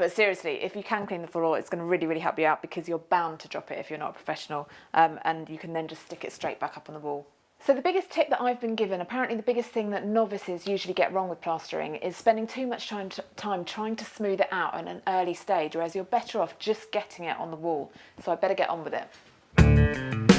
But seriously, if you can clean the floor, it's going to really, really help you out, because you're bound to drop it if you're not a professional, and you can then just stick it straight back up on the wall. So the biggest tip that I've been given, apparently the biggest thing that novices usually get wrong with plastering, is spending too much time trying to smooth it out at an early stage, whereas you're better off just getting it on the wall. So I better get on with it.